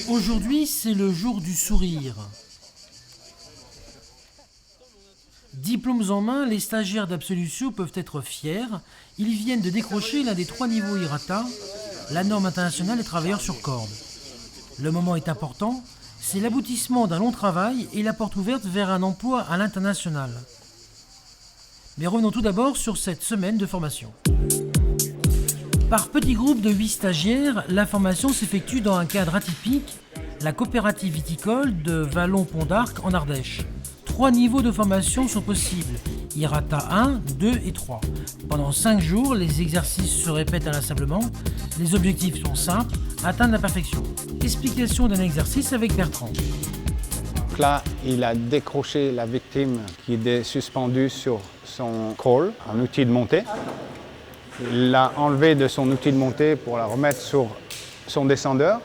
Aujourd'hui, c'est le jour du sourire. Diplômes en main, les stagiaires d'Absolutio peuvent être fiers. Ils viennent de décrocher l'un des 3 niveaux IRATA, la norme internationale des travailleurs sur corde. Le moment est important, c'est l'aboutissement d'un long travail et la porte ouverte vers un emploi à l'international. Mais revenons tout d'abord sur cette semaine de formation. Par petits groupes de 8 stagiaires, la formation s'effectue dans un cadre atypique, la coopérative viticole de Vallon-Pont d'Arc en Ardèche. 3 niveaux de formation sont possibles, IRATA 1, 2 et 3. Pendant 5 jours, les exercices se répètent inlassablement. Les objectifs sont simples, atteindre la perfection. Explication d'un exercice avec Bertrand. Là, il a décroché la victime qui est suspendue sur son col, un outil de montée. Il l'a enlevé de son outil de montée pour la remettre sur son descendeur.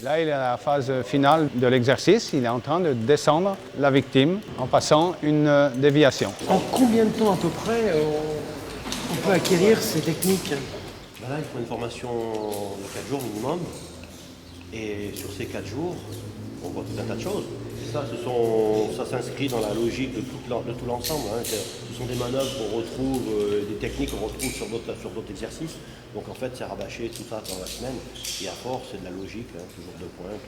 Là, il est à la phase finale de l'exercice. Il est en train de descendre la victime en passant une déviation. En combien de temps à peu près on peut acquérir ces techniques? Là, il faut une formation de 4 jours minimum. Et sur ces 4 jours, on voit tout un tas de choses. Et ça s'inscrit dans la logique de tout l'ensemble. Ce sont des manœuvres qu'on retrouve, des techniques qu'on retrouve sur d'autres exercices. Donc en fait, c'est rabâché tout ça dans la semaine. Et à force, c'est de la logique, toujours de pointe.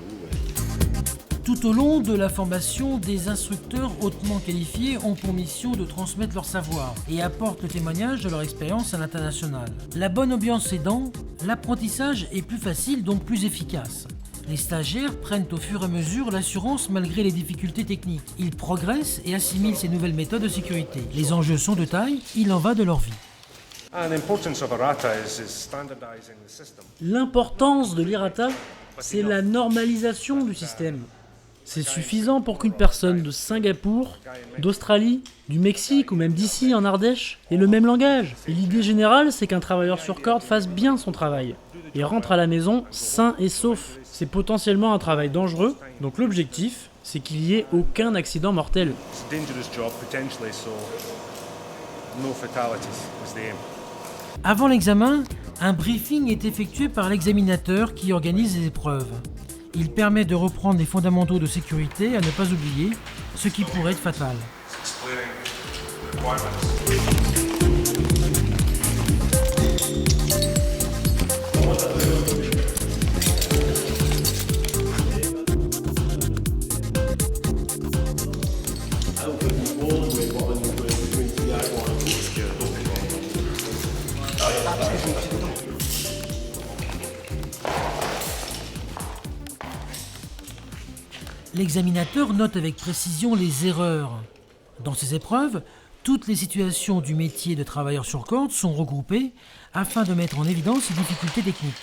Tout au long de la formation, des instructeurs hautement qualifiés ont pour mission de transmettre leur savoir et apportent le témoignage de leur expérience à l'international. La bonne ambiance aidant, l'apprentissage est plus facile, donc plus efficace. Les stagiaires prennent au fur et à mesure l'assurance malgré les difficultés techniques. Ils progressent et assimilent ces nouvelles méthodes de sécurité. Les enjeux sont de taille, il en va de leur vie. L'importance de l'IRATA, c'est la normalisation du système. C'est suffisant pour qu'une personne de Singapour, d'Australie, du Mexique ou même d'ici en Ardèche ait le même langage. Et l'idée générale, c'est qu'un travailleur sur corde fasse bien son travail et rentre à la maison sain et sauf. C'est potentiellement un travail dangereux, donc l'objectif, c'est qu'il n'y ait aucun accident mortel. Avant l'examen, un briefing est effectué par l'examinateur qui organise les épreuves. Il permet de reprendre les fondamentaux de sécurité à ne pas oublier, ce qui pourrait être fatal. L'examinateur note avec précision les erreurs. Dans ces épreuves, toutes les situations du métier de travailleur sur corde sont regroupées afin de mettre en évidence les difficultés techniques.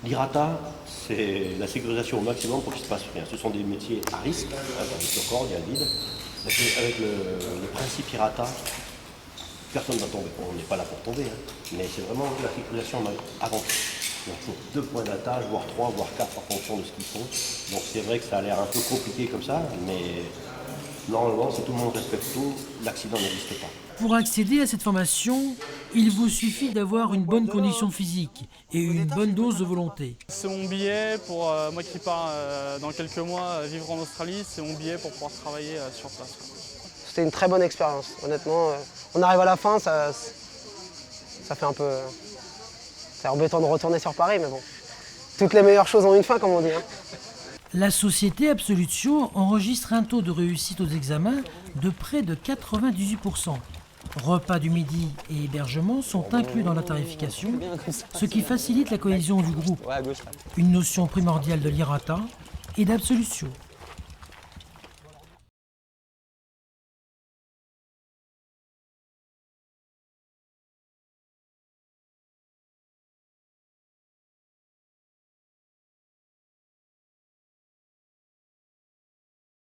L'IRATA, c'est la sécurisation au maximum pour qu'il ne se passe rien. Ce sont des métiers à risque, sur corde, il y a le vide. Avec le principe IRATA, personne ne va tomber. On n'est pas là pour tomber, mais c'est vraiment la sécurisation avant tout. Il y a toujours 2 points d'attache, voire 3, voire 4 en fonction de ce qu'ils font. Donc c'est vrai que ça a l'air un peu compliqué comme ça, mais normalement, si tout le monde respecte tout, l'accident n'existe pas. Pour accéder à cette formation, il vous suffit d'avoir une bonne condition physique et une bonne dose de volonté. C'est mon billet pour moi qui pars dans quelques mois vivre en Australie, c'est mon billet pour pouvoir travailler sur place. C'était une très bonne expérience, honnêtement. On arrive à la fin, ça fait un peu... C'est embêtant de retourner sur Paris, mais bon. Toutes les meilleures choses ont une fin, comme on dit. La société Absolutio enregistre un taux de réussite aux examens de près de 98%. Repas du midi et hébergement sont inclus dans la tarification, ce qui facilite la cohésion du groupe. Une notion primordiale de l'IRATA et d'Absolutio.